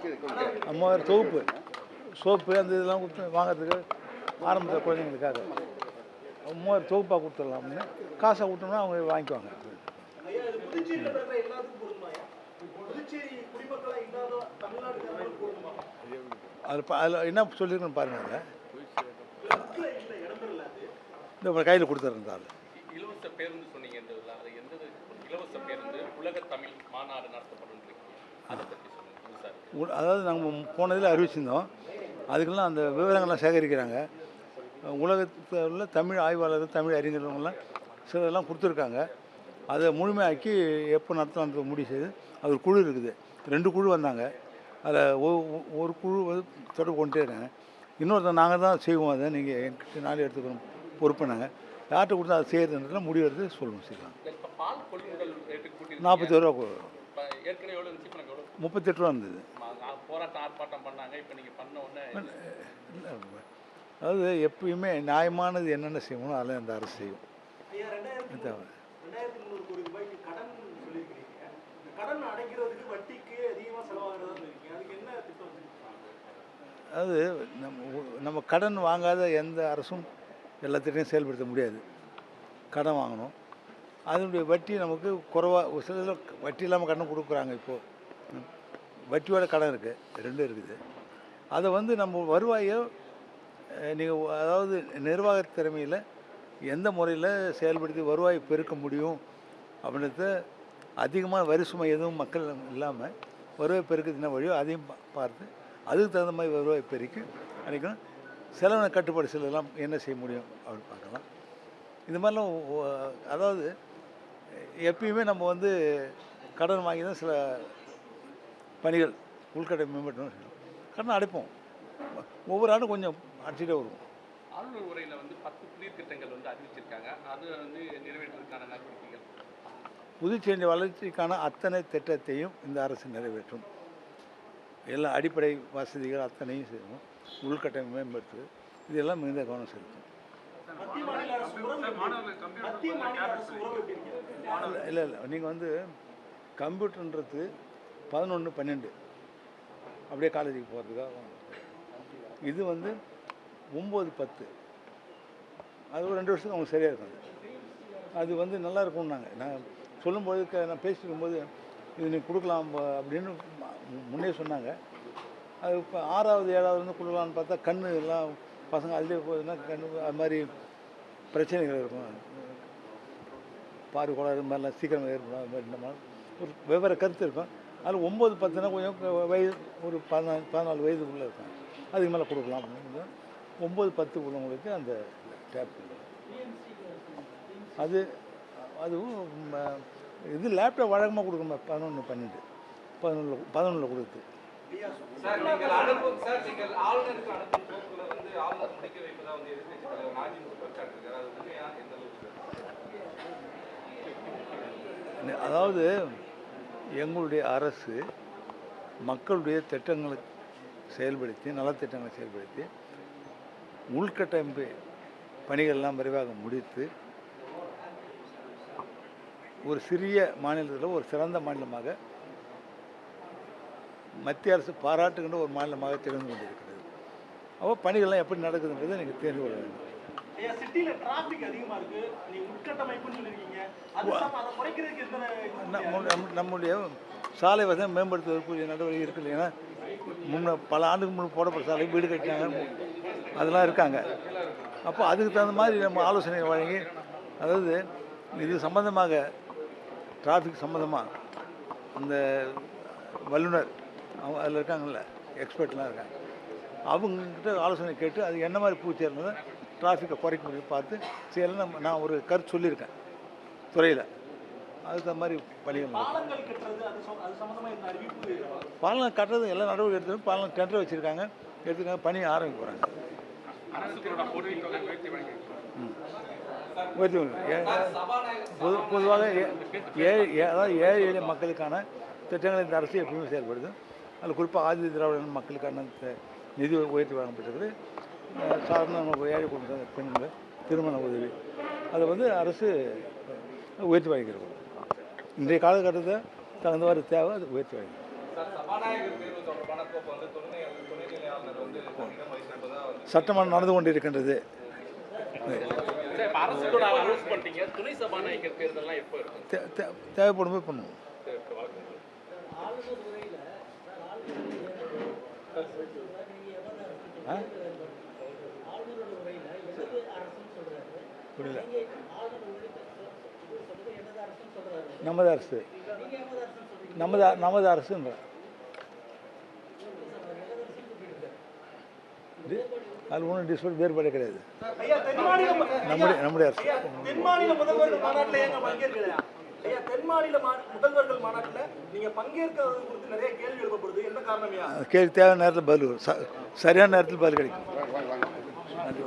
3000 தொகுப்பு சோப்பு அந்த இதெல்லாம் கொடுத்து வாங்கிறதுக்கு ஆரம்பத்தில் குழந்தைங்களுக்காக 3000 தொகுப்பாக கொடுத்துடலாம் அப்படின்னு காசை கொடுத்தோம்னா அவங்க வாங்கிக்குவாங்க. அதில் என்ன சொல்லியிருக்கேன்னு பாருங்கள். இந்த கையில் கொடுத்துருந்தாரு இலவச பேருந்து சொன்னீங்க. அது எந்த இலவச பேருந்து உலக தமிழ் மாநாடு நடத்தப்படும். அதாவது நாங்கள் போனதில் அறிவிச்சிருந்தோம். அதுக்கெல்லாம் அந்த விவரங்கள்லாம் சேகரிக்கிறாங்க. உலகத்தில் உள்ள தமிழ் ஆய்வாளர்கள் தமிழ் அறிஞர்கள்லாம் சிலதெல்லாம் கொடுத்துருக்காங்க. அதை முழுமையாக்கி எப்போ நடத்தலான்றது முடிவு செய்து அது ஒரு குழு இருக்குது. 2 குழு வந்தாங்க. அதில் ஒரு குழு வந்து தொடர்பு கொண்டே இருக்காங்க. இன்னொருத்தர் நாங்கள் தான் செய்வோம், அதை நீங்கள் என்கிட்ட நாளே எடுத்துக்கணும் பொறுப்பு. நாங்கள் யார்கிட்ட கொடுத்தா அதை செய்கிறதுன்றதுல முடிவெடுத்து சொல்லுவோம். செய்யலாம். 40 ரூபா. 38 ரூபா இருந்தது. அதாவது எப்பயுமே நியாயமானது என்னென்ன செய்யணும் அதெல்லாம் இந்த அரசு செய்யும். அதாவது நம்ம கடன் வாங்காத எந்த அரசும் எல்லாத்திட்டையும் செயல்படுத்த முடியாது. கடன் வாங்கணும், அதனுடைய வட்டி நமக்கு குறைவாக, சில வட்டி இல்லாமல் கடன் கொடுக்குறாங்க. இப்போது வட்டியோட கடன் இருக்குது, 2 இருக்குது. அதை வந்து நம்ம வருவாயோ நீங்கள் அதாவது நிர்வாக திறமையில் எந்த முறையில் செயல்படுத்தி வருவாய் பெருக்க முடியும் அப்படின்றத அதிகமான வரி சுமை எதுவும் மக்கள் இல்லாமல் வருவாய் பெருக்கிறது என்ன வழியோ அதையும் பார்த்து அதுக்கு தகுந்த மாதிரி வருவாய் பெருக்கி அன்றைக்கும் செலவின கட்டுப்பாடு சிலதெல்லாம் என்ன செய்ய முடியும் அப்படின்னு பார்க்கலாம். இந்த மாதிரிலாம் அதாவது எப்பயுமே நம்ம வந்து கடன் வாங்கி தான் சில பணிகள் உள்கட்டமை மேம்பட்டணும். கடன் அடைப்போம். ஒவ்வொரு ஆண்டும் கொஞ்சம் அடிச்சுட்டே வருவோம். ஆளுநர் உரையில் வந்து 10 புதிர் திட்டங்கள் வந்து அறிவிச்சிருக்காங்க. அது வந்து நிறைவேற்றுவதற்கான நடவடிக்கைகள். புதுச்சேரி வளர்ச்சிக்கான அத்தனை திட்டத்தையும் இந்த அரசு நிறைவேற்றும். எல்லா அடிப்படை வசதிகள் அத்தனையும் செய்யணும். உள்கட்டமை மேம்படுத்து இதெல்லாம் மிகுந்த கவனம் செலுத்தும். இல்லை நீங்கள் வந்து கம்ப்யூட்டர்ன்றது 11, 12 அப்படியே காலேஜுக்கு போகிறதுக்காக. இது வந்து 9, 10 அது ஒரு 2 வருஷத்துக்கு அவங்க சரியாக இருக்காது. அது வந்து நல்லா இருக்கும்னாங்க. நான் சொல்லும்போது நான் பேசிட்டு இருக்கும்போது இது நீ கொடுக்கலாம் அப்படின்னு முன்னே சொன்னாங்க. அது இப்போ 6வது 7வது வந்து கொடுக்கலான்னு பார்த்தா கண் எல்லாம் பசங்க அதிலே போகுதுன்னா கண் அது மாதிரி பிரச்சனைகள் இருக்கும். பார்வை கோளாறு இது மாதிரிலாம் சீக்கிரம் ஏற்படும். அது மாதிரி இந்த மாதிரி ஒரு வெவ்வேறு கருத்து இருக்கும். அதில் 9, 10னா கொஞ்சம் வயது ஒரு 14 வயதுக்குள்ளே இருக்கும். அதுக்கு மேலே கொடுக்கலாம் அப்படின்னு 9, 10 உள்ளவங்களுக்கு அந்த டேப் அதுவும் இது லேப்டாப் வழக்கமாக கொடுக்கணும். 11, 12 11 கொடுத்து அதாவது எங்களுடைய அரசு மக்களுடைய திட்டங்களை செயல்படுத்தி நலத்திட்டங்களை செயல்படுத்தி உள்கட்டமைப்பு பணிகள்லாம் விரைவாக முடித்து ஒரு சிறிய மாநிலத்தில் ஒரு சிறந்த மாநிலமாக மத்திய அரசு பாராட்டுகின்ற ஒரு மாநிலமாக திகழ்ந்து கொண்டிருக்கிறது. அப்போ பணிகள்லாம் எப்படி நடக்குதுன்றதை நீங்கள் தெரிந்து கொள்ள வேண்டும். நம்முடைய சாலை வசதி மேம்படுத்துவதற்குரிய நடவடிக்கை இருக்குது. ஏன்னா பல ஆண்டுக்கு முன்பு போடப்பட்ட சாலை வீடு கட்டினாங்க, அதெல்லாம் இருக்காங்க. அப்போ அதுக்கு தகுந்த மாதிரி நம்ம ஆலோசனை வழங்கி, அதாவது இது சம்மந்தமாக டிராஃபிக் சம்மந்தமாக அந்த வல்லுநர் அவங்க அதில் இருக்காங்கல்ல, எக்ஸ்பர்ட்லாம் இருக்காங்க, அவங்கக்கிட்ட ஆலோசனை கேட்டு அது என்ன மாதிரி பூச்சேர்ந்ததை டிராஃபிக்கை குறைக்க முடியும் பார்த்து செய்யலாம். நான் ஒரு கருத்து சொல்லியிருக்கேன் துறையில். அதுக்கு தகுந்த மாதிரி பணிகள் பாலம் கட்டுறது எல்லாம் நடவடிக்கை எடுத்து பாலம் டெண்டர் வச்சுருக்காங்க, எடுத்துக்காங்க, பணி ஆரம்பிக்க போகிறாங்க. பொதுவாக அதாவது ஏழை எளிய மக்களுக்கான திட்டங்கள் இந்த அரசு எப்பவுமே செயல்படுது. அதில் குறிப்பாக ஆதி திராவிட மக்களுக்கான நிதி உயர்த்தி வழங்கப்பட்டிருக்குது. சாதாரண ஏழை குடும்ப பெண்கள் திருமண உதவி அதை வந்து அரசு உயர்த்தி வழங்கியிருக்கும். இன்றைய காலகட்டத்தை தகுந்தவாறு தேவை, அது உயர்த்தி வழங்கும். சட்டமன்றம் நடந்து கொண்டிருக்கின்றது. சார், இப்ப அரசு கூட அனௌன்ஸ் பண்ணிட்டீங்க. துணை சபாநாயகர் தேர்தல்லாம் எப்போ இருக்கும்? தேவைப்படும் போது பண்ணுவோம். புரியல. நமது அரசு நமது அரசுன்ற அது ஒன்றும் டிஸ்பியூட் வேறுபாடே கிடையாது. நம்முடைய அரசு. தென்மாநில முதல்வர்கள் மாநாட்டில் ஏங்க பங்கேற்கலையா? ஐயா, தென்மாநில முதல்வர்கள் மாநாட்டில் நீங்க பங்கேற்கிறது குறித்து நிறைய கேள்வி எழுப்பப்படுது. என்ன காரணம்? கேள்வி தேவையான நேரத்தில் பதில் வரும். சரியான நேரத்தில் பதில் கிடைக்கும். நன்றி.